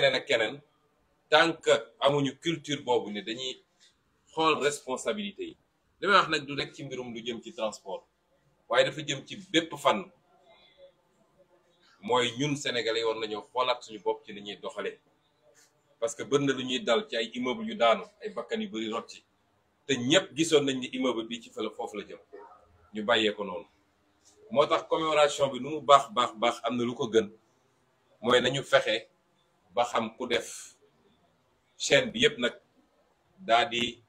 keneen ak keneen tant que amuñu culture boobu ne dañuy xool responsabilité yi. li may wax nag du rek ci mbirum lu jëm ci transport waaye dafa jëm ci bépp fànn mooy ñun sénégalais war nañoo xoolaat suñu bopp ci li ñuy doxalee parce que bëri na lu ñuy dal ci ay immeuble yu daanu ay bakkan yu bëri rot ci te ñëpp gisoon nañ ni immeuble bi ci fële foofu la jëm ñu bàyyee ko noonu. moo tax commémoration bi nu mu baax am na lu ko gën mooy nañu fexe ba xam ku def chaîne bi yëpp nag daa di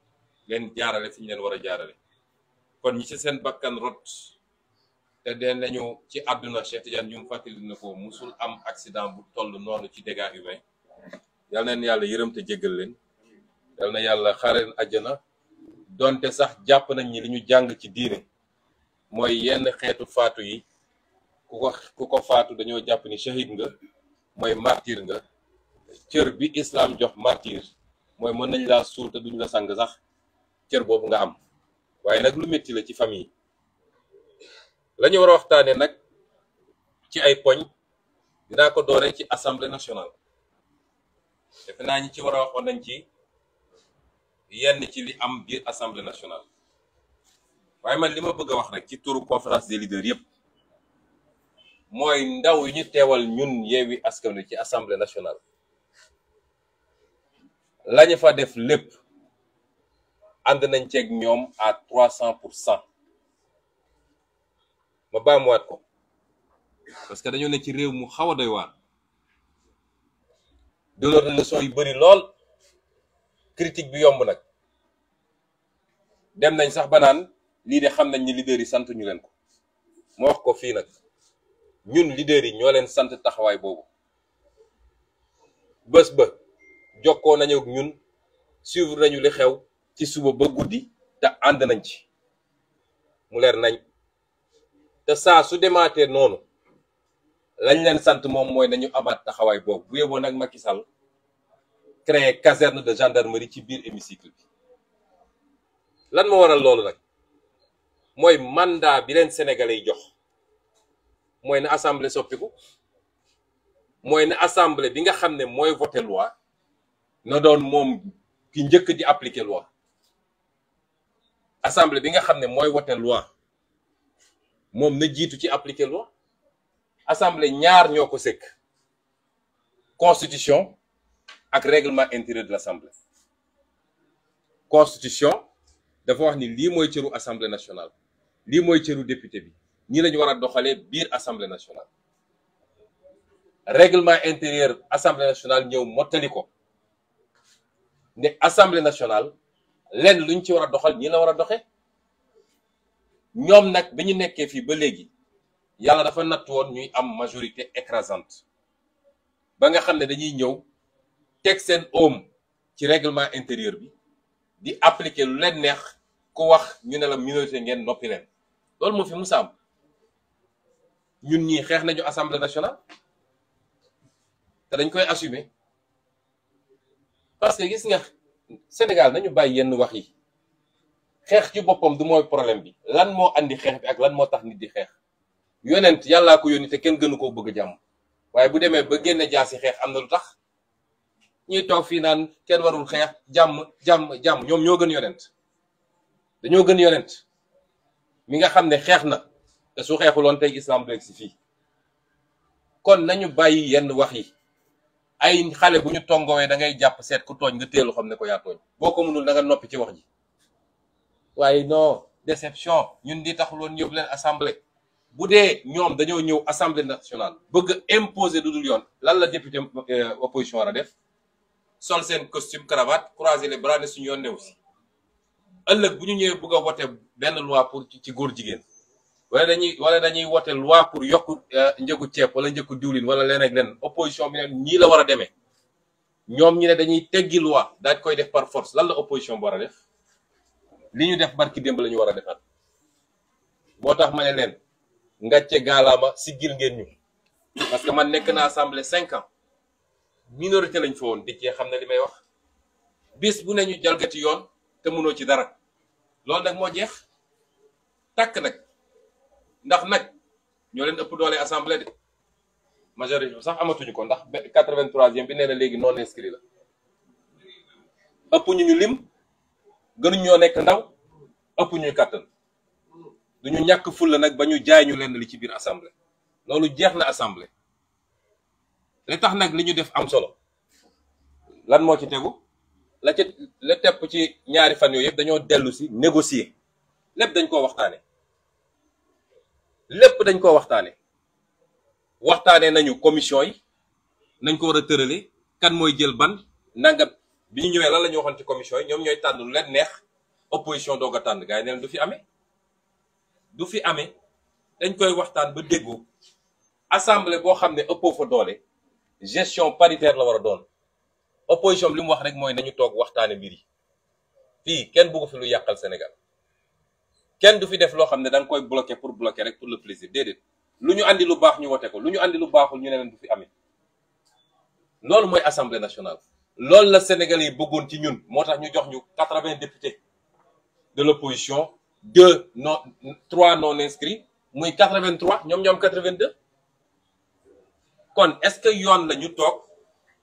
leen jaarale fi ñu leen war a jaarale. kon ñi ci seen bakkan rot te dee nañu ci àdduna Cheikh Tidiane ñu fàttali na ko musul am accident bu toll noonu ci dégâts humains yal na yàlla yërëm te jéggal leen yal na yàlla xaareen àjjana donte sax jàpp nañ ni li ñu jàng ci diine mooy yenn xeetu faatu yi ku ko faatu dañoo jàpp ni shahid nga mooy martyr nga. cër bi islam jox martyr mooy mën nañ laa suul te duñ la sang sax cër boobu nga am waaye nag lu métti la ci famille la ñu war a waxtaane nag ci ay poñ dinaa ko dooree ci assemblée nationale. defe naa ñi ci war a waxoon nañ ci yenn ci li am biir assemblée nationale waaye man li ma bëgg a wax rek ci turu conférence des leaders yëpp mooy ndaw yi ñu teewal ñun Yewwi Askan Wi ci assemblée nationale lañu fa def lépp ànd nañ ceeg ñoom à 300%. ma baamuwaat ko parce que dañoo ne ci réew mu xaw a doy waar delloo na leçon yu bëri lool critique bi yomb nag dem nañ sax ba naan lii de xam nañ ni leader yi sant ñu leen ko. ma wax ko fii nag ñun leader yi ñoo leen sant taxawaay boobu bés ba jokkoo nañu ak ñun suivre nañu li xew ci suba ba guddi te ànd nañ ci mu leer nañ te saa su demaatee noonu lañ leen sant moom mooy nañu amaat taxawaay boobu bu yeboo nag Macky Sall créer caserne de gendarmerie ci biir hémicycle bi. lan moo waral loolu nag mooy mandat bi leen sénégalais yi jox mooy na assemblée soppiku mooy na assemblée bi nga xam ne mooy voter loi na doon moom ki njëkk di appliquer loi. assemblée bi nga xam ne mooy voter loi moom na jiitu ci appliquer loi. assemblée ñaar ñoo ko sëkk constitution ak règlement intérieur de l'assemblée. constitution dafa wax ni lii mooy cëru assemblée nationale lii mooy cëru député bi ñii lañu war a doxalee biir assemblée nationale. règlement intérieur assemblée nationale ñëw mottali ko ne assemblée nationale lenn luñ ci war a doxal ñi la war a doxe ñoom nag bi ñu nekkee fii ba léegi yàlla dafa natt woon ñuy am majorité écrasante ba nga xam ne dañuy ñëw teg seen oom ci règlement intérieur bi di appliquer lu leen neex ku wax ñu ne la minorité ngeen noppi leen. loolu moo fi musa am ñun ñii xeex nañu assemblée nationale te dañ koy assumer parce que gis nga Sénégal nañu bàyyi yenn wax yi xeex ci boppam du mooy problème bi lan moo andi xeex bi ak lan moo tax nit di xeex. yonent yàllaa ko yónni te kenn gënu koo bëgg jàmm waaye bu demee ba génne jaasi xeex am na lu tax ñuy toog fii naan kenn warul xeex jàmm ñoom ñoo gën yonent dañoo gën yonent mi nga xam ne xeex na te su xeexuloon tey islam du si fii. kon nañu bàyyi yenn wax yi ay xale bu ñu tongowee da ngay jàpp seet ku tooñ nga teelu xam ne ko yaa tooñ boo ko mënul da nga noppi ci wax ji waaye non déception ñun di taxuloon yóbbu leen assemblée. bu dee ñoom dañoo ñëw assemblée nationale bëgg imposer lu dul yoon lan la député opposition war a def sol seen costume cravate croiser les bras ne suñu yoon new si ëllëg bu ñu ñëwee bëgg a voter benn loi pour ci góor jigéen wala dañuy voter loi pour yokk njëgu ceeb wala njëgu diwlin wala leen ak leen opposition bi ne ñii la war a demee ñoom ñi ne dañuy teggi loi daal koy def par force lan la opposition bu war a def li ñu def barki démb la ñu war a defaat moo tax ma ne leen ngàcce gaalaama siggil ngeen ñu parce que man nekk na assemblée 5 ans minorité lañ fa woon di cee xam ne li may wax bis bu ne ñu jalgati yoon te mënoo ci dara loolu nag moo jeex tàkk nag ndax nag ñoo leen ëpp doole assemblée de majorité sax amatuñu ko ndax 83e bi nee na léegi non inscrit la. ëpp ñu lim gënuñ ñoo nekk ndaw ëpp ñuy kàttan duñu ñàkk fulla nag ba ñu jaay ñu lenn li ci biir assemblée loolu jeex na assemblée. li tax nag li ñu def am solo lan moo ci tegu la tepp ci ñaari fan yooyu yëpp dañoo dellu si négocier lépp dañ koo waxtaane waxtaane nañu commission yi nañ ko war a tërale kan mooy jël ban nangam. bi ñu ñëwee lan la ñu waxoon ci commission yi ñoom ñooy tànn lu leen neex opposition doog a tànn gars yi neen du fi amee dañ koy waxtaan ba déggoo assemblée boo xam ne ëppoo fa doole gestion paritaire la war a doon opposition bi li mu wax rek mooy nañu toog waxtaane mbir yi fii kenn bëggu fi lu yàqal Sénégal kenn du fi def loo xam ne da nga koy bloquer pour bloquer rek pour le plaisir déedéet lu ñu andi lu baax ñu wote ko lu ñu andi lu baaxul ñu ne leen du fi amee loolu mooy assemblée nationale. loolu la Sénégalais yi bëggoon ci ñun moo tax ñu jox ñu 80 députés de l'opposition 3 non inscrits muy 83 ñoom ñoom 82 kon est-ce que yoon la ñu toog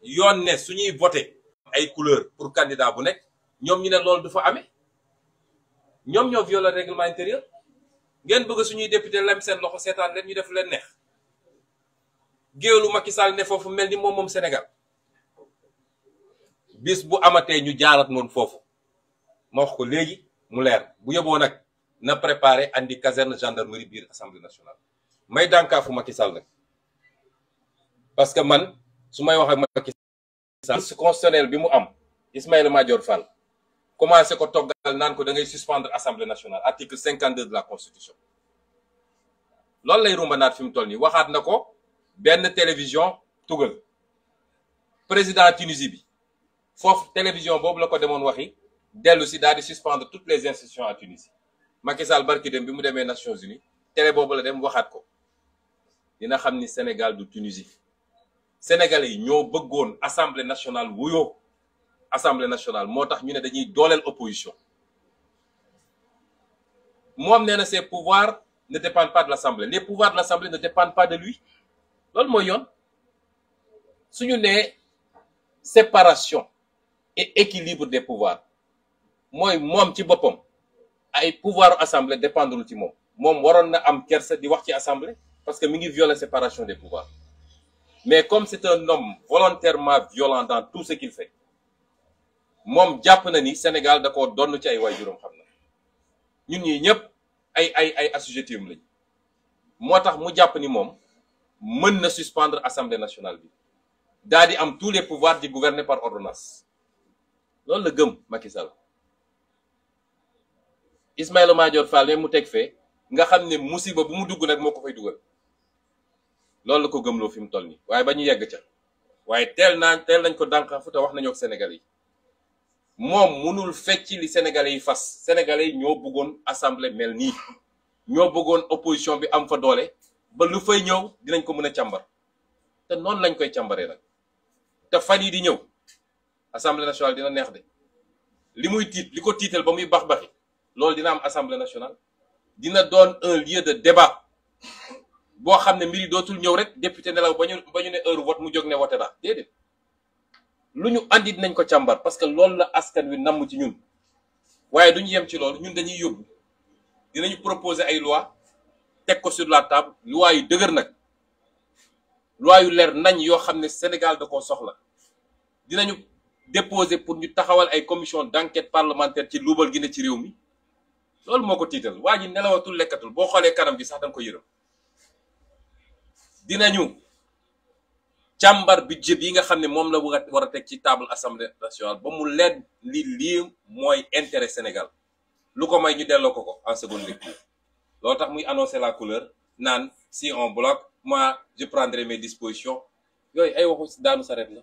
yoon ne suñuy voté ay couleur pour candidat bu nekk ñoom ñu ne loolu du fa amee ñoom ñoo violé règlement intérieur ngeen bëgg suñuy député lem seen loxo seetaan leen ñu def leen neex géewlu Macky Sall ne foofu mel ni moom Sénégal. bis bu amatee ñu jaarat noonu foofu ma wax ko léegi mu leer bu yóbboo nag na préparer andi caserne gendarmerie biir assemblée nationale may dànkaafu Macky Sall nag parce que man su may wax ak Macky Sall constitutionnel bi mu am Ismaïla Madior Fall commencé ko toggal naan ko da ngay suspendre assemblée nationale article 52 de la constitution loolu lay rumba naat fi mu toll nii waxaat na ko benn télévision tugal président Tunisie bi foofu télévision boobu la ko demoon waxi dellu si daal di suspendre toutes les institutions à Tunisie Macky Sall barki dem bi mu demee Nations Unies télé boobu la dem waxaat ko dina xam ni Sénégal du Tunisie Sénégalais yi ñoo bëggoon assemblée nationale wuyoo assemblée nationale moo tax ñu ne dañuy dooleel opposition moom nee na ses pouvoirs ne dépendent pas de l'assemblée les pouvoirs de l'assemblée ne dépendent pas de lui loolu mooy yoon suñu nee séparation et équilibre des pouvoirs mooy moom ci boppam ay pouvoiru assemblée dépendrul ci moom waroon na am kersa di wax ci assemblée parce que mi ngi violer séparation des pouvoirs mais comme c'est un homme volontairement violent dans tout ce qu'il fait moom jàpp na ni Sénégal da koo donn ci ay waajuram xam na ñun ñi ñëpp ay assujettis lañ moo tax mu jàpp ni moom mën na suspendre assemblée nationale bi daa di am tous les pouvoirs di gouverner par ordonnance loolu la gëm Macky Sall Ismaïla Madior Fall mais mu teg fee nga xam ne musiba bu mu dugg nag moo ko fay dugal loolu la ko gëmloo fi mu toll nii waaye ba ñu yegg ca waaye teel nañ ko dànqaafu te wax nañu ak Sénégalais yi moom mënul fecc li Sénégalais yi fas Sénégalais yi ñoo bëggoon assemblée mel nii ñoo bëggoon opposition bi am fa doole ba lu fay ñëw dinañ ko mën a càmbar te noonu lañ koy càmbaree nag te fan yi di ñëw assemblée nationale dina neex de li muy tiit li ko tiital ba muy baxi loolu dina am assemblée nationale dina doon un lieu de débat boo xam ne mbir yi dootul ñëw rek député nelaw ba ñu ne heure vote mu jóg ne voté na déedéet lu ñu andi dinañ ko càmbar parce que loolu la askan wi namm ci ñun waaye duñu yem ci loolu ñun dañuy yóbbu dinañu proposer ay loi teg ko sur la table loi yu dëgër nag loi yu leer nañ yoo xam ne Sénégal da koo soxla dinañu déposer pour ñu taxawal ay commission d'enquête parlementaire ci luubal gi ne ci réew mi loolu moo ko tiital waa ji nelawatul lekkatul boo xoolee kanam gi sax da nga ko yërëm dinañu càmbar budget yi nga xam ne moom la war a teg ci table assemblée nationale ba mu leen lii mooy intérêt Sénégal lu ko may ñu delloo ko en seconde lecture loolu tax muy annoncer la couleur naan si on bloque moi je prendrai mes dispositions yooyu ay waxu daanu saret la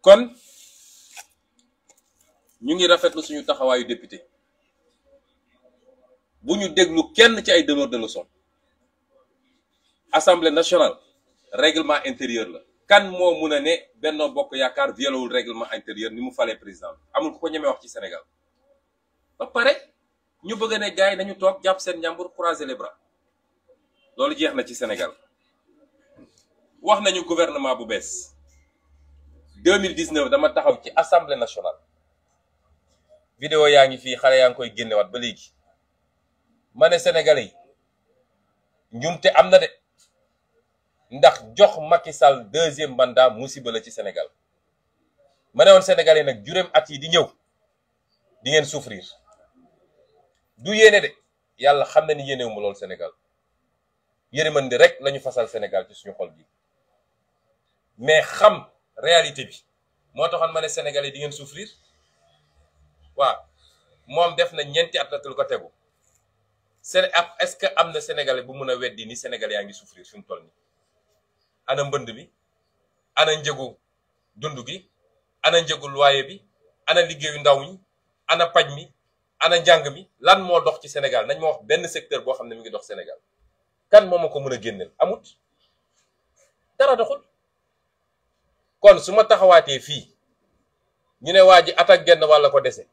kon ñu ngi rafetlu suñu taxawaayu député bu ñu déglu kenn ci ay donneurs de leçons assemblée nationale règlement intérieur la kan moo mun a ne Benno Bokk Yaakaar violewul règlement intérieur ni mu falee président amul ku ko ñemee wax ci Sénégal ba pare ñu bëgg ne gars yi nañu toog jàpp seen njàmbur croiser les bras loolu jeex na ci Sénégal wax nañu gouvernement bu bees 2019 dama taxaw ci assemblée nationale vidéo yaa ngi fii xale yaa ngi koy génnewaat ba léegi ma ne Sénégalais yi njumte am na de ndax jox Macky Sall deuxième mandat musiba la ci Sénégal ma ne woon Sénégalais yi nag juróom at yi di ñëw di ngeen souffrir du yéene de yàlla xam na ni yéenewuma lool Sénégal yërmande rek lañu fasal Sénégal ci suñu xol bi mais xam réalité bi moo taxoon ma ne Sénégalais di ngeen souffrir waaw moom def na ñeenti at lu ko tegu est-ce que am na Sénégalais bu mun a weddi ni Sénégalais yaa ngi souffrir fi mu toll nii ana mbënd bi ana njëgu dund gi ana njëgu loyer bi ana liggéeyu ndaw ñi ana paj mi ana njàng mi lan moo dox ci Sénégal nañ ma wax benn secteur boo xam ne mi ngi dox Sénégal kan moo ma ko mën a génneel amut dara doxul. kon su ma taxawaatee fii ñu ne waa ji at ak genn wàll ko dese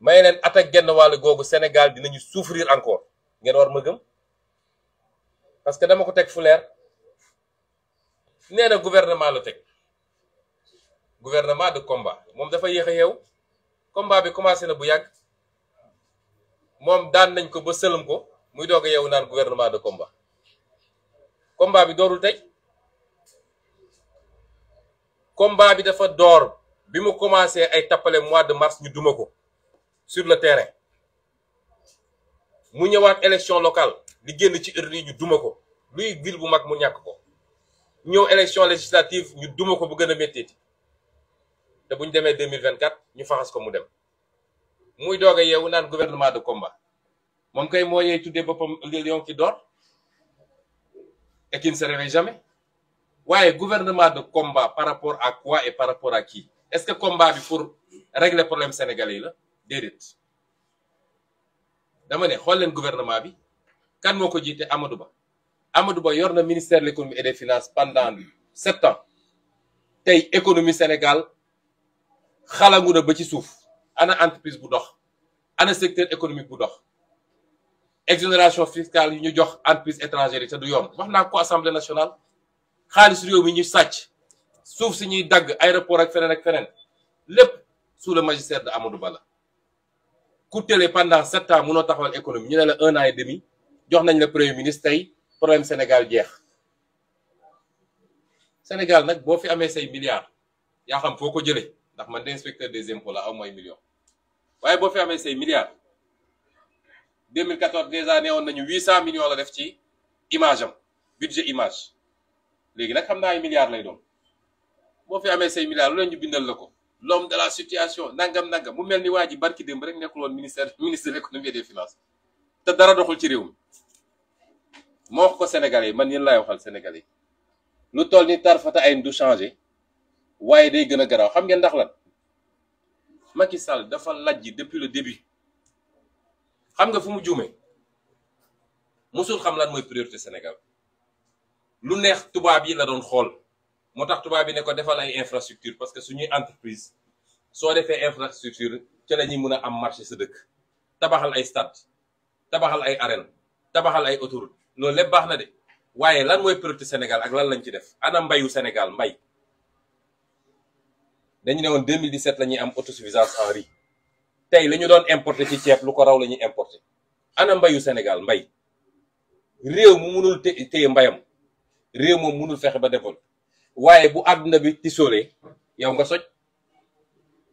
may leen at ak genn wàll googu Sénégal dinañu souffrir encore ngeen war ma gëm parce que dama ko teg fu leer nee na gouvernement la teg gouvernement de combat moom dafa yéex a yeew combat bi commencé na bu yàgg moom daan nañ ko ba sëlëm ko muy doog a yeewu naan gouvernement de combat combat bi doorul tey combat bi dafa door bi mu commencé ay tappale mois de mars ñu duma ko sur le terrain mu ñëwaat élection locale li génn ci urne yi ñu duma ko luy ville bu mag mu ñàkk ko ñëw élection législative ñu duma ko bu gën a méttiiti te bu ñu demee 2024 ñu faxas ko mu dem muy doog a yeewu naan gouvernement de combat moom kay moo yee tuddee boppam le lion qui dort et qui ne se réveille jamais waaye gouvernement de combat par rapport à quoi et par rapport à qui est-ce que combat bi pour régler problème sénégalais yi la déedéet dama ne xool leen gouvernement bi kan moo ko jiite Amadou Ba yor na ministère de l'économie et des finances pendant 7 ans tey économie Sénégal xalangu na ba ci suuf ana entreprise bu dox ana secteur économique bu dox exonération fiscale yi ñu jox entreprise étrangère yi te du yoon wax naa ko assemblée nationale xaalis réew mi ñu sàcc suuf si ñuy dagg aéroport ak feneen lépp sous le magistère de Amadou Ba la ku télé pendant 7 ans mënoo taxawal économie ñu ne la 1 an et demi jox nañ la premier ministre tey problème Sénégal jeex Sénégal nag boo fi amee say milliards yaa xam foo ko jëlee ndax man de inspecteur des impôts la aw mooy millions waaye boo fi amee say milliards 2014 déjà neewoon nañu 800 millions la def ci image am budget image léegi nag xam naa ay milliards lay doon boo fi amee say milliards lu leen ñu bindal la ko l'homme de la situation nangam mu mel ni waa ji barki démb rek nekkul woon ministre de l'économie et des finances te dara doxul ci réew mi moo wax ko Sénégalais yi man yéen laay waxal Sénégalais yi lu toll ni tarfata ay du changé waaye day gën a garaaw xam ngeen ndax lan Macky Sall dafa lajji depuis le début xam nga fu mu juumee musul xam lan mooy priorité Sénégal lu neex tubaab yi la doon xool moo tax tubaab yi ne ko defal ay infrastructure parce que suñuy entreprise soo defee infrastructure ca la ñuy mën a am marché sa dëkk tabaxal ay stade tabaxal ay arène tabaxal ay autoroute loolu lépp baax na de waaye lan mooy priorité Sénégal ak lan lañ ci def ana mbayu Sénégal mbay dañu ne woon 2017 la ñuy am autosuffisance en riz tey la ñu doon importer ci ceeb lu ko raw la ñuy importer ana mbayu Sénégal mbay réew mu munul téye mbayam réew moom munul fexe ba développé waaye bu àdduna bi tisoolee yow nga soj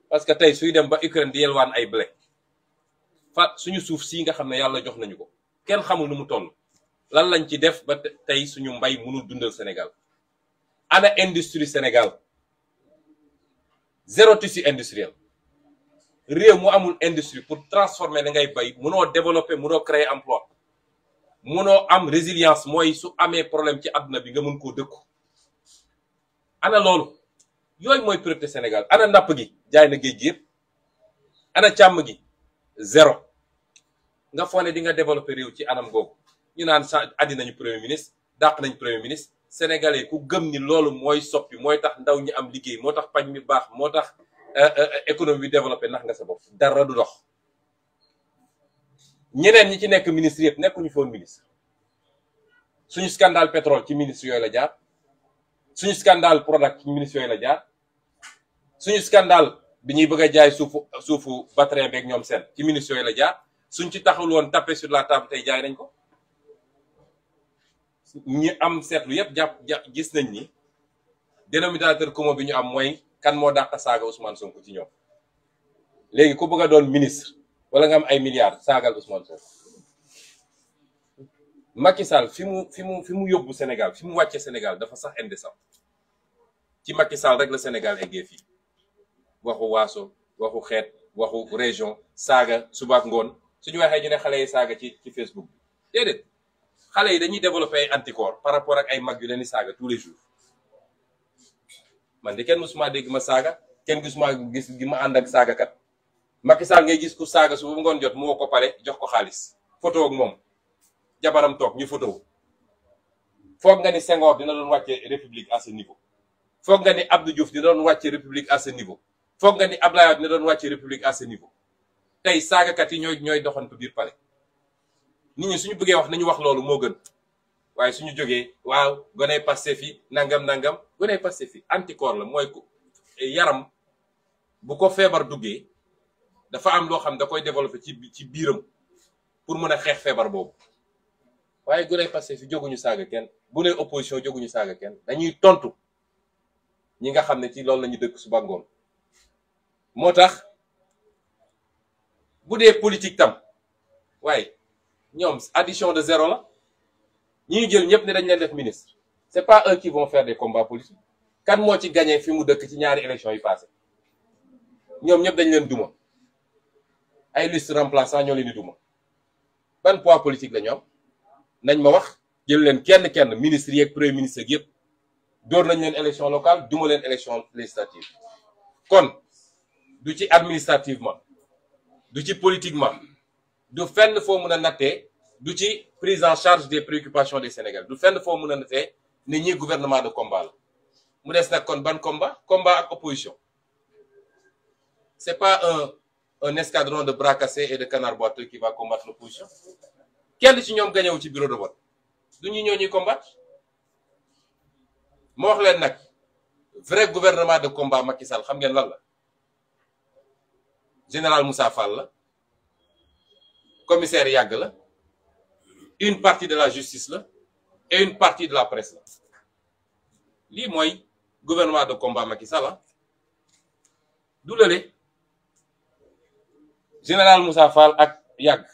parce que tey suy dem ba Ukraine di yelwaan ay blé fa suñu suuf sii nga xam ne yàlla jox nañu ko kenn xamul nu mu toll lan lañ ci def ba tey suñu mbay munul dundal Sénégal ana industrie Sénégal zéro tissu industriel réew mu amul industrie pour transformer la ngay bay munoo développer munoo créer emploi munoo am résilience mooy su amee problème ci àdduna bi nga mën koo dëkku ana loolu yooyu mooy priorité Sénégal ana napp gi jaay na géej gi yëpp ana càmm gi zéro nga foog ne di nga développer réew ci anam googu ñu naan sa addi nañu premier ministre dàq nañu premier ministre sénégalais ku gëm ni loolu mooy soppi mooy tax ndaw ñi am liggéey moo tax paj mi baax moo tax économie bi développé nax nga sa bopp dara du dox ñeneen ñi ci nekk ministre yëpp nekkuñu foon ministre suñu scandale pétrole ci ministre yooyu la jaar suñu scandale Prodac ci ministres yooyu la jaar suñu scandale bi ñuy bëgg a jaay suufu Batrin beeg ñoom seen ci ministres yooyu la jaar suñ ci taxul woon tapé sur la table tey jaay nañ ko. ñi am seetlu yépp gis nañ ni dénominateur commun bi ñu am mooy kan moo dàq saaga Ousmane Sonko ci ñoom. léegi ku bëgg a doon ministre wala nga am ay milliards saagal Ousmane Sonko. Macky Sall fi mu yóbbu Sénégal fi mu wàcce Sénégal dafa sax indécent ci Macky Sall rek la Sénégal eggee fii waxu waaso waxu xeet waxu région saaga subaak ngoon suñu waxee ñu ne xale yi saaga ci Facebook bi déedéet xale yi dañuy développer ay anticorps par rapport ak ay mag yu leen di saaga tous les jours man de kenn musuma dégg ma saaga kenn gisuma gis gi ma ànd ak saagakat Macky Sall ngay gis ku saaga su bu ngoon jot mu woo ko pale jox ko xaalis photo ak moom jabaram toog ñu photo foog nga ni Senghor dina doon wàcce république à ce niveau foog nga ni Abdou Diouf dina doon wàcce république à ce niveau foog nga ni Abdoulaye Wade dina doon wàcce république à ce niveau tey saagakat yi ñooy doxantu biir pale nit ñi suñu bëggee wax nañu wax loolu moo gën waaye suñu jógee waaw goney Pastef fi nangam goney Pastef fi anticorps la mooy yaram bu ko feebar duggee dafa am loo xam da koy développer ci biiram pour mën a xeex feebar boobu waaye goney Pastef fi jóguñu saaga kenn bu ne opposition jóguñu saaga kenn dañuy tontu ñi nga xam ne ci loolu la ñu dëkk suba ngoon moo tax bu dee politique tam waaye ñoom addition de zéro la ñi ñu jël ñëpp ne dañ leen def ministre c'est pas eux qui vont faire des combats politiques kan moo ci gagné fi mu dëkk ci ñaari élections yi passé ñoom ñëpp dañ leen duma ay liste remplaçant ñoo leen di duma ban poids politique la ñu am nañ ma wax jël leen kenn ministre yeeg premier ministre yëpp door nañ leen élection locale duma leen élection législative kon du ci administrativement du ci politiquement du fenn foo mën a nattee du ci prise en charge des préoccupations des Sénégalais du fenn foo mën a nattee ne ñi gouvernement de combat la mu des nag kon ban combat ak opposition c'est pas un escadron de bras cassés et de canards boiteux qui va combattre l'opposition kenn ci ñoom gañewu ci bureau de vote du ñu ñoo ñuy combattre moo wax leen nag vrai gouvernement de combat Macky Sall xam ngeen lan la général Moussa Fall la commissaire Yàgg la une partie de la justice la et une partie de la presse la lii mooy gouvernement de combat Macky Sall du lële général Moussa Fall ak Yàgg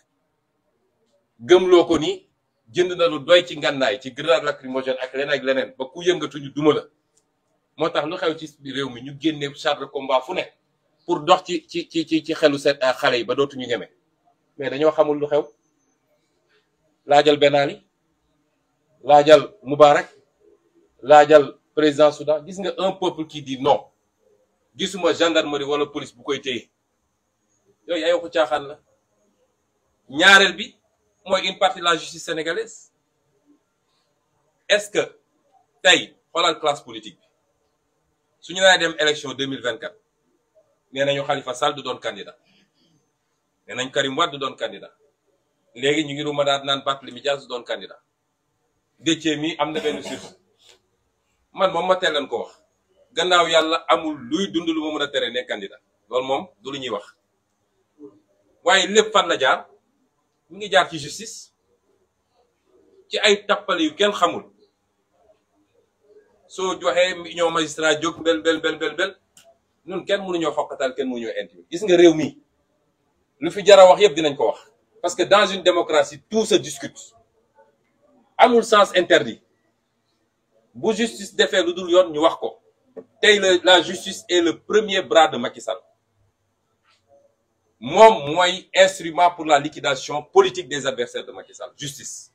gëmloo ko ni jënd na lu doy ci ngànnaay ci grenade lacrymogène ak leneen ba ku yëngatuñu duma la moo tax lu xew ci réew mi ñu génne char de combat fu ne pour dox ci xelu seen xale yi ba dootuñu ñeme mais dañoo xamul lu xew laajal Ben Ali laajal Moubarak laajal président Soudan gis nga un peuple qui dit non gisuma gendarmerie wala police bu koy téye yooyu ay waxu caaxaan la ñaareel bi mooy une partie de la justice sénégalaise est-ce que tey xoolal classe politique bi suñu naa dem élection 2024 nee nañu Khalifa Sall du doon candidat nee nañ Karim Wade du doon candidat léegi ñu ngi ruma daat naan Barthélémy Dias du doon candidat Déthié mi am na benn surtout man moom ma teel leen ko wax gannaaw yàlla amul luy dund lu ma mën a tere ne candidat loolu moom du lu ñuy wax waaye lépp fan la jaar mu ngi jaar ci justice ci ay tappale yu kenn xamul soo joxee union magistrat jóg bel ñun kenn mënuñoo xokkatal kenn mënuñoo intimider gis nga réew mi lu fi jara wax yëpp dinañ ko wax parce que dans une démocratie tout se discute amul sens interdit bu justice defee lu dul yoon ñu wax ko tey la justice est le premier bras de Macky Sall moom mooy instrument pour la liquidation politique des adversaires de Macky Sall justice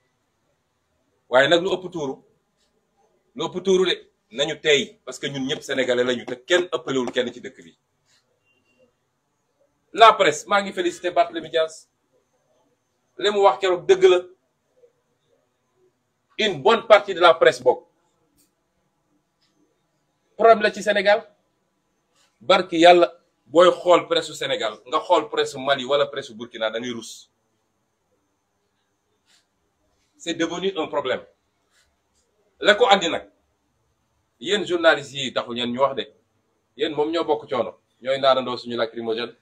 waaye nag lu ëpp tuuru de nañu tey parce que ñun ñëpp sénégalais lañu te kenn ëppalewul kenn ci dëkk bi la presse maa ngi félicité Barthélémy Dias li mu wax keroog dëgg la une bonne partie de la presse bokk problème la ci Sénégal barki yàlla booy xool presse su Sénégal nga xool presse su Mali wala presse su Burkina da ngay rus c'est devenu un problème la ko andi nag yéen journalistes yi taxul ñeen ñu wax de yéen moom ñoo bokk coono ñooy naanandoo suñu lacrymogène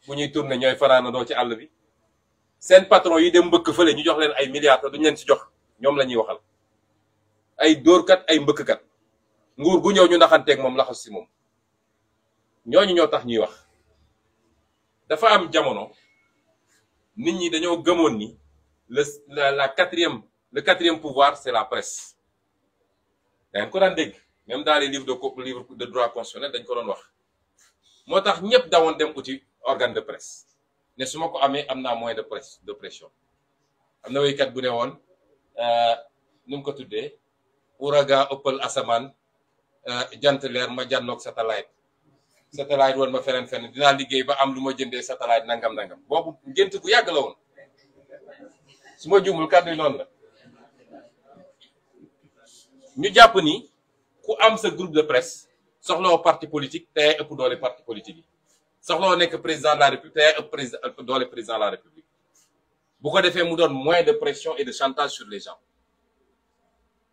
bu ñuy tourné ñooy fanaanandoo ci àll bi seen patron yi dem mbëkk fële ñu jox leen ay milliards te duñ leen ci jox ñoom la ñuy waxal ay dóorkat ay mbëkkkat nguur gu ñëw ñu naxanteeg moom laxas si moom ñooñu ñoo tax ñuy wax. dafa am jamono nit ñi dañoo gëmoon ni le quatrième pouvoir c'est la presse dañ ko daan dégg même dans les livres de droit constitutionnel dañ ko doon wax moo tax ñëpp dawoon dem uti organe de presse ne su ma ko amee am naa moyen de pression am na waykat bu ne woon nu mu ko tuddee ouragan ëppal asamaan jant leer ma jànnoog satellite woon ma feneen dinaa liggéey ba am lu ma jëndee satellite nangam boobu gént gu yàgg la woon su ma juumul kàddu yi noonu la ñu jàpp ni ku am sa groupe de presse soxlawoo parti politique te yaay ëpp doole parti politique yi soxlawoo nekk président de la république te yaay ëpp doole président de la république bu ko defee mu doon moyen de pression et de chantage sur les gens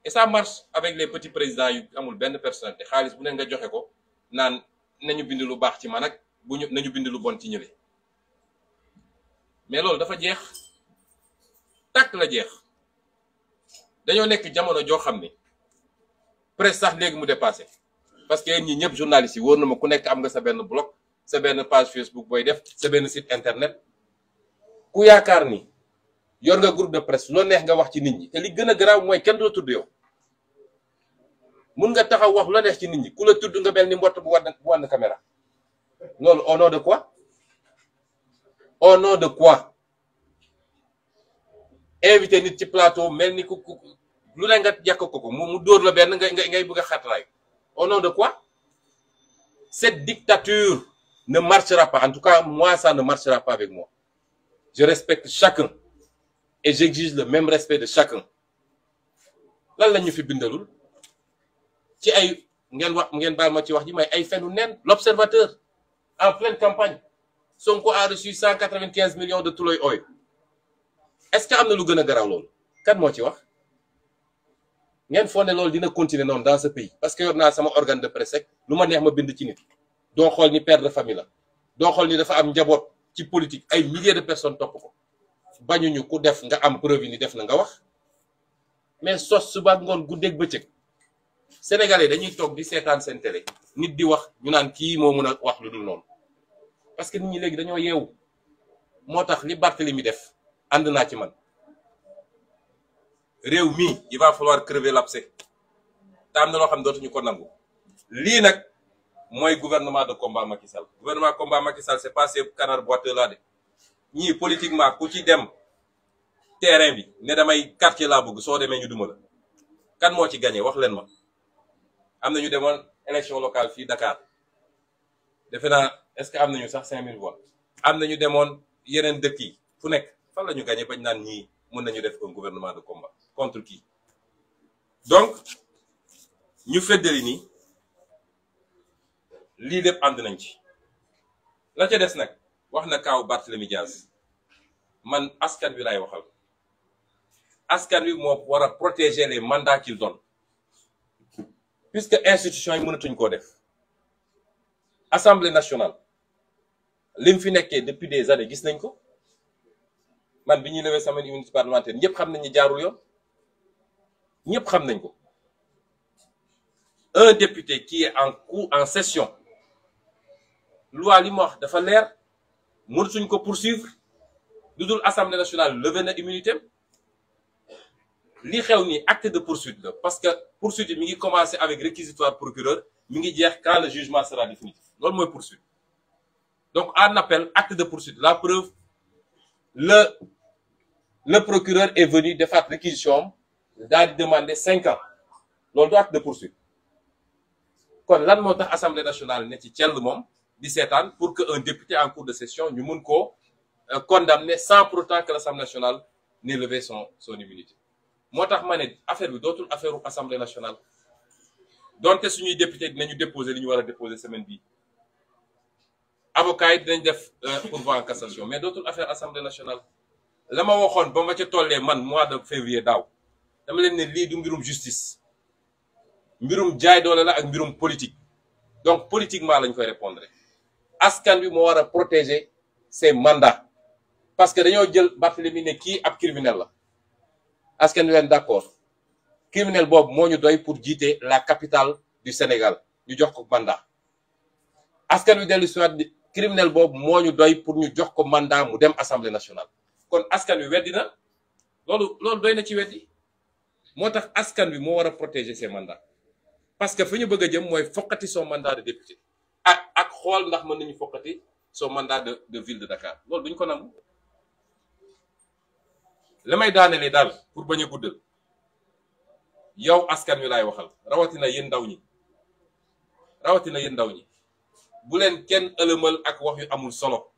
et ça marche avec les petits présidents yu amul benn personnalité xaalis bu ne nga joxe ko naan nañu bind lu baax ci man ak nañu bind lu bon ci ñële mais loolu dafa jeex tàkk la jeex dañoo nekk jamono joo xam ni presse sax léegi mu dépassé parce que yéen ñi ñëpp journalistes yi wóor na ma ku nekk am nga sa benn blog sa benn page Facebook booy def sa benn site internet ku yaakaar ni yor nga groupe de presse loo neex nga wax ci nit ñi te li gën a garaaw mooy kenn doo tudd yow mun nga taxaw wax loo neex ci nit ñi ku la tudd nga mel ni mbott bu wan caméra loolu au nom de quoi au nom de quoi invité nit ci plateau mel ni ku lu ne nga yàq ko mu dóor la benn ngay bëgg a xatraay au nom de quoi? Cette dictature ne marchera pas. En tout cas, moi, ça ne marchera pas avec moi. Je respecte chacun et j'exige le même respect de chacun. Lan la ñu fi bindalul ci ay ngeen baal ma ci wax ji may ay fenu neen. L'Observateur en pleine campagne Sonko a reçu 195 millions de Tuloy Oil. Est-ce que am na lu gën a garaaw loolu kan moo ci wax ngeen foog ne loolu dina continuer noonu dans ce pays parce que yor naa sama organe de presse rek lu ma neex ma bind ci nit doo xool ni père de famille la doo xool ni dafa am njaboot ci politique ay milliers de personnes topp ko bañuñu ku def nga am preuve ni def na nga wax mais sos suba ngoon guddeeg bëccëg sénégalais dañuy toog di seetaan seen télé nit di wax ñu naan kii moo mën a wax lu dul noonu parce que nit ñi léegi dañoo yeewu moo tax li Barthélemy def ànd naa ci man réew mi il va falloir crever l'abcès te am na loo xam dootuñu ko nangu lii nag mooy gouvernement de combat Macky Sall gouvernement combat Macky Sall c'est pas ces canards boiteux là de ñii politiquement ku ci dem terrain bi ne damay quartier laa bëgg soo demee ñu duma la kan moo ci gagné wax leen ma am na ñu demoon élection locale fii Dakar defe naa est-ce que am nañu sax 5000 voix am na ñu demoon yeneen dëkk yi fu nekk fan la ñu gagné bañ naan ñii mën nañu def un gouvernement de combat contre qui donc ñu feddali ni lii lépp ànd nañ ci la ca des nag wax na kaaw Barthélemy Diaz man askan wi lay waxal askan wi moo war a protéger les mandats qu'il donne puisque institution yi mënatuñ koo def Assemblée nationale lim fi nekkee depuis des années gis nañ ko man bi ñuy lever sama immunité parlementaire ñëpp xam nañ ni jaarul yoon ñëpp xam nañ ko un député qui est en session loi li mu wax dafa leer mënatuñ ko poursuivre lu dul Assemblée nationale lever na immunité li xew ni acte de poursuite la parce que poursuite mi ngi commencer avec réquisitoire procureur mi ngi jeex quand le jugement sera définitif loolu mooy poursuite donc en appel acte de poursuite la preuve le procureur est venu defaat réquisition daal di demander 5 ans loolu du acte de poursuite kon lan moo tax Assemblée nationale ne ci cell moom di seetaan pour que un député en cours de session ñu mun koo condamner sans pour autant que l'Assemblée nationale n'ait levé son immunité moo tax ma ne affaire bi dootul affaire u Assemblée nationale donte suñuy député dinañu déposer li ñu war a déposer semaine bii avocat yi dinañ def pourvoi en cassation mais dootul affaire Assemblée nationale la ma waxoon ba ma ca tollee man mois de février daaw dama leen ne lii du mbirum justice mbirum jaay doole la ak mbirum politique donc politiquement lañ koy répondre askan wi moo war a protéger ses mandats parce que dañoo jël Barthélemy ne kii ab criminel la askan wi leen d'accord criminel boobu moo ñu doy pour jiite la capitale du Sénégal ñu jox ko mandat askan wi dellu si waat criminel boobu moo ñu doy pour ñu jox ko mandat mu dem assemblée nationale kon askan wi weddi na loolu doy na ci weddi moo tax askan wi moo war a protéger ses mandats parce que fi ñu bëgg a jëm mooy foqati son mandat de député ak xool ndax mën nañu foqati son mandat de ville de Dakar loolu duñ ko nangu. li may daanelee daal pour bañ a guddal yow askan wi laay waxal rawatina yéen ndaw ñi bu leen kenn ëlëmal ak wax yu amul solo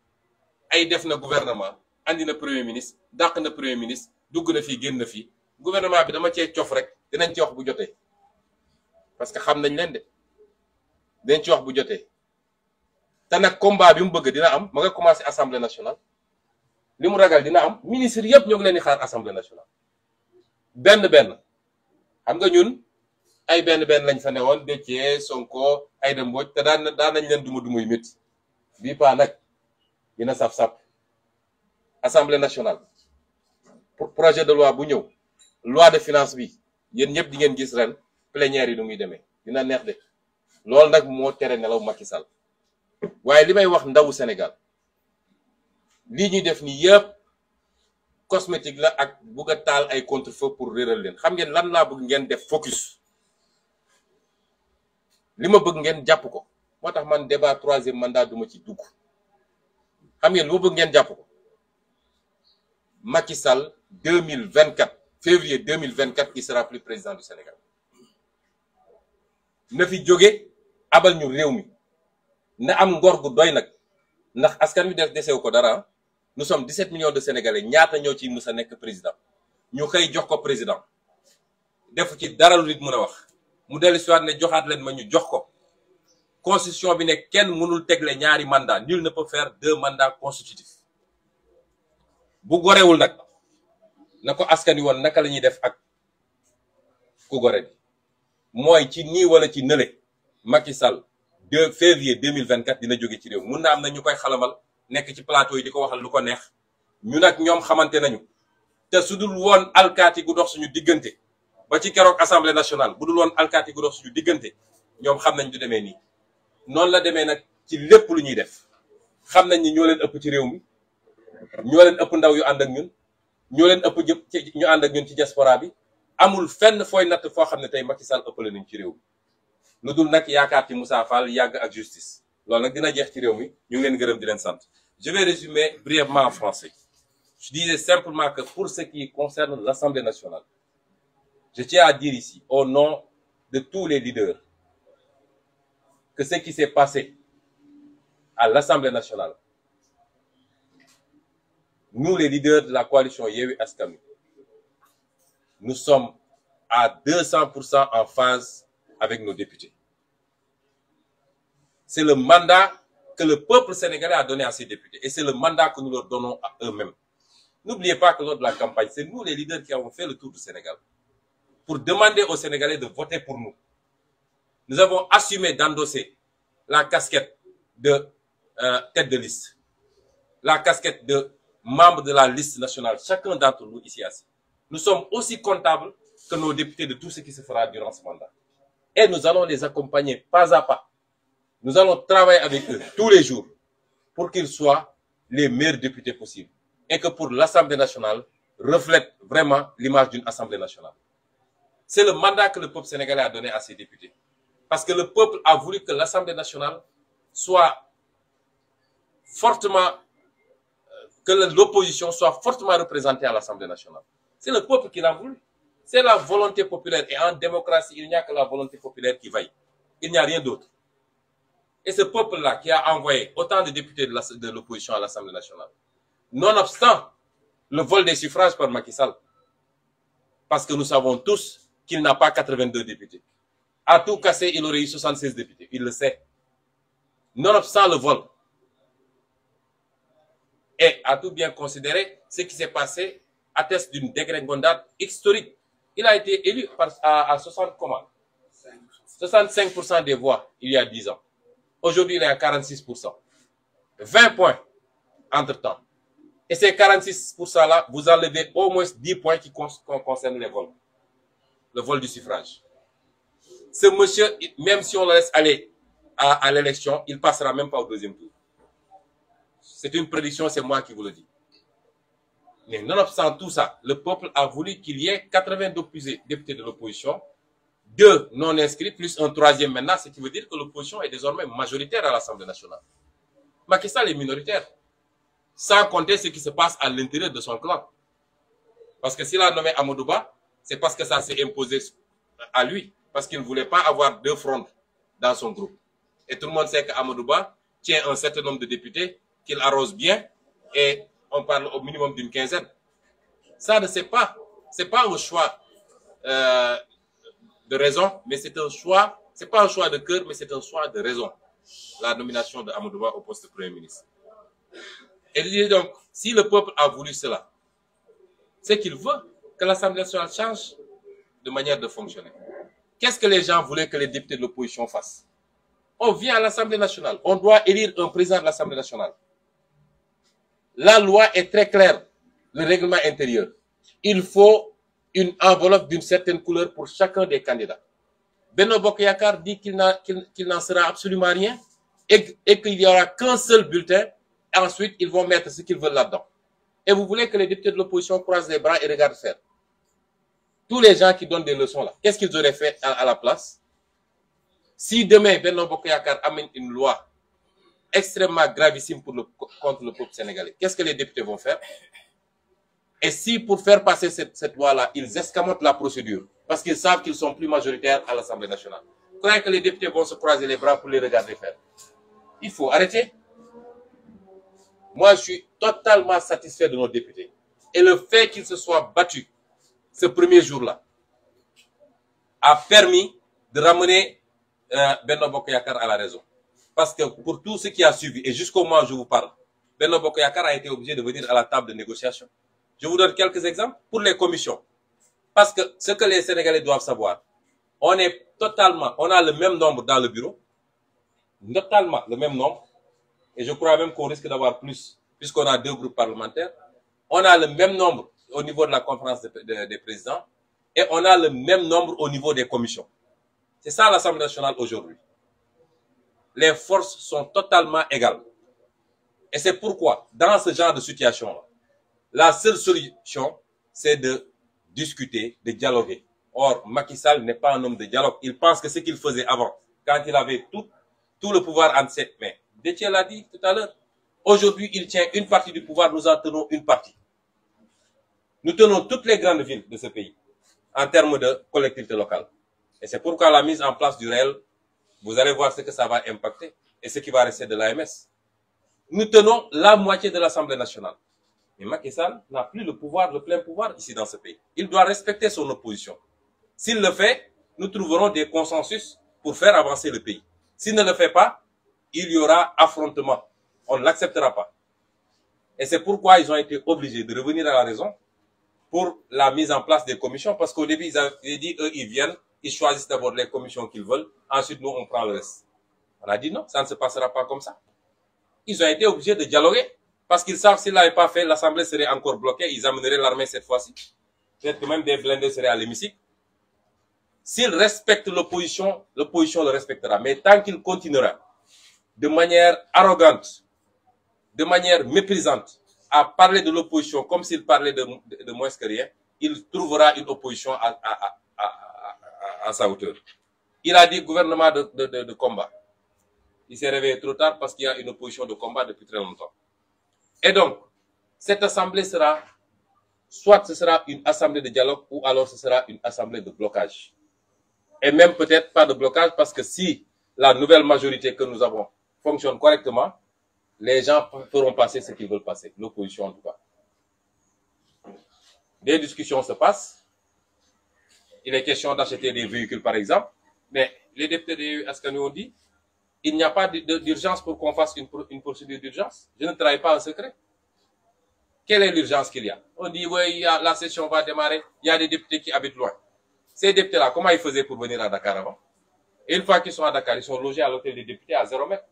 ay def na gouvernement andi na premier ministre dàq na premier ministre dugg na fii génn na fii gouvernement bi dama cee cof rek dinañ ci wax bu jotee parce que xam nañ leen de dinañ ci wax bu jotee te nag combat bi mu bëgg dina am ma nga commencé assemblée nationale li mu ragal dina am ministre yëpp ñoo ngi leen di xaar assemblée nationale benn xam nga ñun ay benn lañ fa newoon Déthié Sonko Aïda Mbodj te daan nañ leen duma yu métti bii paa nag dina saf-saf assemblée nationale pour projet de loi bu ñëw loi de finance bi yéen ñëpp di ngeen gis ren plénière yi nu muy demee dina neex de loolu nag moo tere nelaw Macky Sall waaye li may wax ndawu Sénégal lii ñuy def nii yëpp cosmétique la ak bugg a taal ay contre-feu pour réeral leen xam ngeen lan laa bëgg ngeen def focus li ma bëgg ngeen jàpp ko moo tax man débat troisième mandat duma ci dugg xam ngeen lu ma bëgg ngeen jàpp ko Macky Sall 2024 février 2024 il sera plus président du Sénégal na fi jóge abal ñu réew mi na am ngor gu doy nag ndax askan wi desew ko dara nous sommes 17 millions de Sénégalais ñaata ñoo ci mës a nekk président ñu xëy jox ko président def ci dara lu nit mën a wax mu dellu si waat ne joxaat leen ma ñu jox ko constitution bi ne kenn mënul tegle ñaari mandat nul ne peut faire 2 mandats consécutifs bu gorewul nag na ko askan wi woon naka la ñuy def ak ku gore bi mooy ci nii wala ci nële Macky Sall 2 février 2024 dina jóge ci réew mun na am na ñu koy xalamal nekk ci plateau yi di ko waxal lu ko neex ñu nag ñoom xamante nañu te su dul woon alkaati gu dox suñu diggante ba ci keroog assemblée nationale bu dul woon alkaati gu dox suñu diggante ñoom xam nañ du demee nii noonu la demee nag ci lépp lu ñuy def xam nañ ni ñoo leen ëpp ci réew mi ñoo leen ëpp ndaw yu ànd ak ñun ñoo leen ëpp jëpp ci ñu ànd ak ñun ci diaspora bi amul fenn fooy natt foo xam ne tey Macky Sall ëppale nañ ci réew mi lu dul nag yaakaar ci Moussa Fall yàgg ak justice loolu nag dina jeex ci réew mi ñu ngi leen gërëm di leen sant. Je vais résumer brièvement en français. Je disais simplement que pour ce qui concerne l'Assemblée nationale, je tiens à dire ici, au nom de tous les leaders, que ce qui s'est passé à l'Assemblée nationale, nous les leaders de la coalition Yewwi Askan Wi, nous sommes à 200% en phase avec nos députés. C'est le mandat que le peuple sénégalais a donné à ses députés. Et c'est le mandat que nous leur donnons à eux-mêmes. N'oubliez pas que lors de la campagne, c'est nous les leaders qui avons fait le tour du Sénégal pour demander aux Sénégalais de voter pour nous. Nous avons assumé d'endosser la casquette de tête de liste, la casquette de membre de la liste nationale, chacun d'entre nous ici assis. Nous sommes aussi comptables que nos députés de tout ce qui se fera durant ce mandat. Et nous allons les accompagner pas à pas. Nous allons travailler avec eux tous les jours pour qu'ils soient les meilleurs députés possibles et que pour l'Assemblée nationale reflète vraiment l'image d'une Assemblée nationale. C'est le mandat que le peuple sénégalais a donné à ses députés. Parce que le peuple a voulu que l'Assemblée nationale soit fortement, que l'opposition soit fortement représentée à l'Assemblée nationale. C'est le peuple qui l'a voulu. C'est la volonté populaire. Et en démocratie, il n'y a que la volonté populaire qui vaille. Il n'y a rien d'autre. Et ce peuple-là qui a envoyé autant de députés de l'opposition à l'Assemblée nationale, nonobstant le vol des suffrages par Macky Sall, parce que nous savons tous qu'il n'a pas 82 députés. À tout casser, il aurait eu 76 députés. Il le sait. Nonobstant le vol. Et à tout bien considérer, ce qui s'est passé atteste d'une dégringolade historique. Il a été élu à 60 comment 65% des voix il y a 10 ans. Aujourd'hui, il est à 46%. 20 points entre-temps. Et ces 46%-là, vous enlevez au moins 10 points qui concernent les vols. Le vol du suffrage. Ce monsieur, même si on le laisse aller à l'élection, il ne passera même pas au deuxième tour. C'est une prédiction, c'est moi qui vous le dis. Mais nonobstant tout ça, le peuple a voulu qu'il y ait 82 députés de l'opposition, 2 non inscrits, plus un troisième maintenant, ce qui veut dire que l'opposition est désormais majoritaire à l'Assemblée nationale. Macky Sall est minoritaire, sans compter ce qui se passe à l'intérieur de son clan. Parce que s'il a nommé Amadou Ba, c'est parce que ça s'est imposé à lui, parce qu'il ne voulait pas avoir 2 fronts dans son groupe. Et tout le monde sait qu'Amadou Ba tient un certain nombre de députés, qu'il arrose bien, et on parle au minimum d'une quinzaine. Ça ne c'est pas un choix de raison, mais c'est un choix, c'est pas un choix de cœur, mais c'est un choix de raison. La nomination de Amadou Ba au poste de Premier ministre. Et donc, si le peuple a voulu cela, c'est qu'il veut que l'Assemblée nationale change de manière de fonctionner. Qu'est-ce que les gens voulaient que les députés de l'opposition fassent? On vient à l'Assemblée nationale, on doit élire un président de l'Assemblée nationale. La loi est très claire, le règlement intérieur. Il faut une enveloppe d'une certaine couleur pour chacun des candidats. Benno Bokk Yakaar dit qu'il n'en sera absolument rien et qu'il n'y aura qu'un seul bulletin. Et ensuite, ils vont mettre ce qu'ils veulent là-dedans. Et vous voulez que les députés de l'opposition croisent les bras et regardent faire. Tous les gens qui donnent des leçons là, qu'est-ce qu'ils auraient fait à la place? Si demain, Benno Bokk Yakaar amène une loi extrêmement gravissime contre le peuple sénégalais, qu'est-ce que les députés vont faire? Et si pour faire passer cette loi-là, ils escamotent la procédure, parce qu'ils savent qu'ils sont plus majoritaires à l'Assemblée nationale, vous croyez que les députés vont se croiser les bras pour les regarder faire? Il faut arrêter. Moi, je suis totalement satisfait de nos députés. Et le fait qu'ils se soient battus ce premier jour-là a permis de ramener Benno Bokk Yakaar à la raison. Parce que pour tout ce qui a suivi, et jusqu'au moment où je vous parle, Benno Bokk Yakaar a été obligé de venir à la table de négociation. Je vous donne quelques exemples pour les commissions. Parce que ce que les Sénégalais doivent savoir, on a le même nombre dans le bureau, totalement le même nombre, et je crois même qu'on risque d'avoir plus, puisqu'on a 2 groupes parlementaires. On a le même nombre au niveau de la conférence des présidents, et on a le même nombre au niveau des commissions. C'est ça l'Assemblée nationale aujourd'hui. Les forces sont totalement égales. Et c'est pourquoi, dans ce genre de situation-là, la seule solution, c'est de discuter, de dialoguer. Or, Macky Sall n'est pas un homme de dialogue. Il pense que ce qu'il faisait avant, quand il avait tout le pouvoir entre ses mains. Déthié l'a dit tout à l'heure. Aujourd'hui, il tient une partie du pouvoir, nous en tenons une partie. Nous tenons toutes les grandes villes de ce pays, en termes de collectivité locale. Et c'est pourquoi la mise en place du réel, vous allez voir ce que ça va impacter et ce qui va rester de l'AMS. Nous tenons la moitié de l'Assemblée nationale. Mais Macky Sall n'a plus le pouvoir, le plein pouvoir ici dans ce pays. Il doit respecter son opposition. S'il le fait, nous trouverons des consensus pour faire avancer le pays. S'il ne le fait pas, il y aura affrontement. On ne l'acceptera pas. Et c'est pourquoi ils ont été obligés de revenir à la raison pour la mise en place des commissions. Parce qu'au début, ils avaient dit, eux, ils viennent, ils choisissent d'abord les commissions qu'ils veulent. Ensuite, nous, on prend le reste. On a dit non, ça ne se passera pas comme ça. Ils ont été obligés de dialoguer. Parce qu'ils savent que s'ils ne l'avaient pas fait, l'Assemblée serait encore bloquée. Ils amèneraient l'armée cette fois-ci. Peut-être que même des blindés seraient à l'hémicycle. S'ils respectent l'opposition, l'opposition le respectera. Mais tant qu'il continuera de manière arrogante, de manière méprisante, à parler de l'opposition comme s'il parlait de moins que rien, il trouvera une opposition à sa hauteur. Il a dit gouvernement de combat. Il s'est réveillé trop tard parce qu'il y a une opposition de combat depuis très longtemps. Et donc, cette assemblée sera, soit ce sera une assemblée de dialogue, ou alors ce sera une assemblée de blocage. Et même peut-être pas de blocage, parce que si la nouvelle majorité que nous avons fonctionne correctement, les gens feront passer ce qu'ils veulent passer, l'opposition en tout cas. Des discussions se passent. Il est question d'acheter des véhicules par exemple, mais les députés de Askanu ont dit il n'y a pas d'urgence pour qu'on fasse une procédure d'urgence. Je ne travaille pas en secret. Quelle est l'urgence qu'il y a? On dit, oui, la session va démarrer, il y a des députés qui habitent loin. Ces députés-là, comment ils faisaient pour venir à Dakar avant? Et une fois qu'ils sont à Dakar, ils sont logés à l'hôtel des députés à 0 mètre.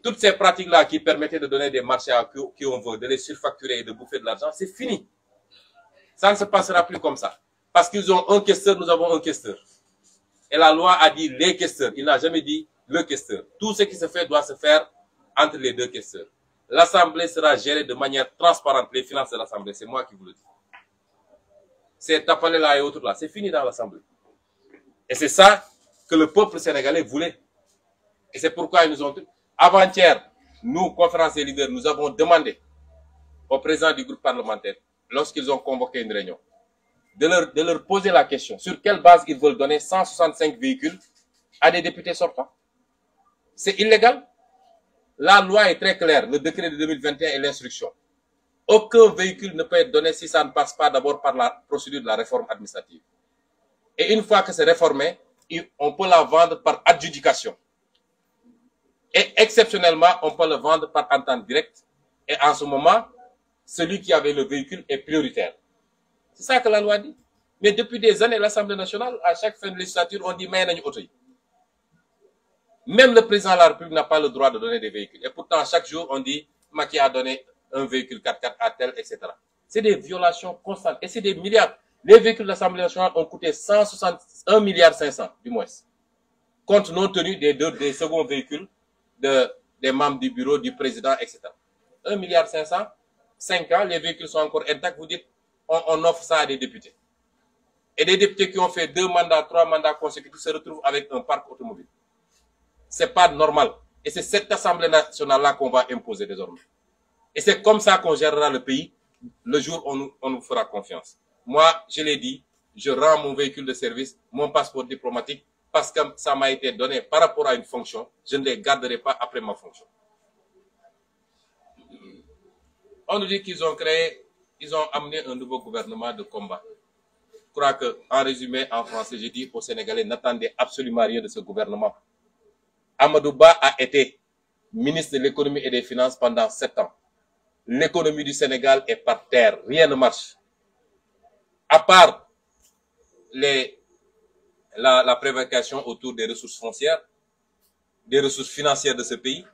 Toutes ces pratiques-là qui permettaient de donner des marchés à qui on veut, de les surfacturer et de bouffer de l'argent, c'est fini. Ça ne se passera plus comme ça. Parce qu'ils ont un questeur, nous avons un questeur. Et la loi a dit les questeurs. Il n'a jamais dit le questeur. Tout ce qui se fait doit se faire entre les deux questeurs. L'Assemblée sera gérée de manière transparente. Les finances de l'Assemblée, c'est moi qui vous le dis. Ces tapalés-là et autres là, c'est fini dans l'Assemblée. Et c'est ça que le peuple sénégalais voulait. Et c'est pourquoi ils nous ont... Avant-hier, nous, conférence des leaders, nous avons demandé au président du groupe parlementaire, lorsqu'ils ont convoqué une réunion, de leur poser la question sur quelle base ils veulent donner 165 véhicules à des députés sortants. C'est illégal. La loi est très claire, le décret de 2021 et l'instruction. Aucun véhicule ne peut être donné si ça ne passe pas d'abord par la procédure de la réforme administrative. Et une fois que c'est réformé, on peut la vendre par adjudication. Et exceptionnellement, on peut le vendre par entente directe. Et en ce moment, celui qui avait le véhicule est prioritaire. C'est ça que la loi dit. Mais depuis des années, l'Assemblée nationale, à chaque fin de législature, on dit « mais nañu auto yi ». Même le président de la République n'a pas le droit de donner des véhicules. Et pourtant, chaque jour, on dit « Macky a donné un véhicule 4x4 à tel, etc. » C'est des violations constantes. Et c'est des milliards. Les véhicules de l'Assemblée nationale ont coûté 161,5 milliards du moins. Compte non tenu des seconds véhicules des membres du bureau, du président, etc. 1,5 milliard, 5 ans, les véhicules sont encore intacts. Vous dites, on offre ça à des députés. Et des députés qui ont fait 2 mandats, 3 mandats consécutifs se retrouvent avec un parc automobile. C'est pas normal. Et c'est cette Assemblée nationale-là qu'on va imposer désormais. Et c'est comme ça qu'on gérera le pays le jour où on nous fera confiance. Moi, je l'ai dit, je rends mon véhicule de service, mon passeport diplomatique, parce que ça m'a été donné par rapport à une fonction, je ne les garderai pas après ma fonction. On nous dit qu'ils ont amené un nouveau gouvernement de combat. Je crois que, en résumé, en français, je dis aux Sénégalais, n'attendez absolument rien de ce gouvernement. Amadou Ba a été ministre de l'économie et des finances pendant 7 ans. L'économie du Sénégal est par terre, rien ne marche. À part la prévarication autour des ressources foncières, des ressources financières de ce pays,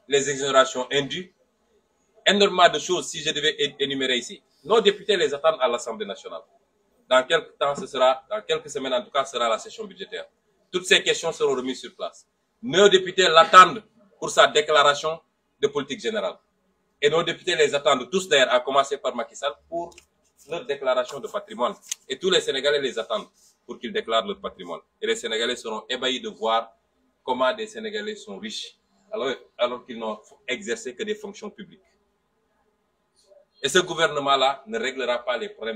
les exonérations indues, énormément de choses, si je devais énumérer ici. Nos députés les attendent à l'Assemblée nationale. Dans quelques temps, dans quelques semaines en tout cas, sera la session budgétaire. Toutes ces questions seront remises sur place. Nos députés l'attendent pour sa déclaration de politique générale. Et nos députés les attendent tous d'ailleurs, à commencer par Macky Sall, pour leur déclaration de patrimoine. Et tous les Sénégalais les attendent pour qu'ils déclarent leur patrimoine. Et les Sénégalais seront ébahis de voir comment des Sénégalais sont riches, alors qu'ils n'ont exercé que des fonctions publiques. Et ce gouvernement-là ne réglera pas les problèmes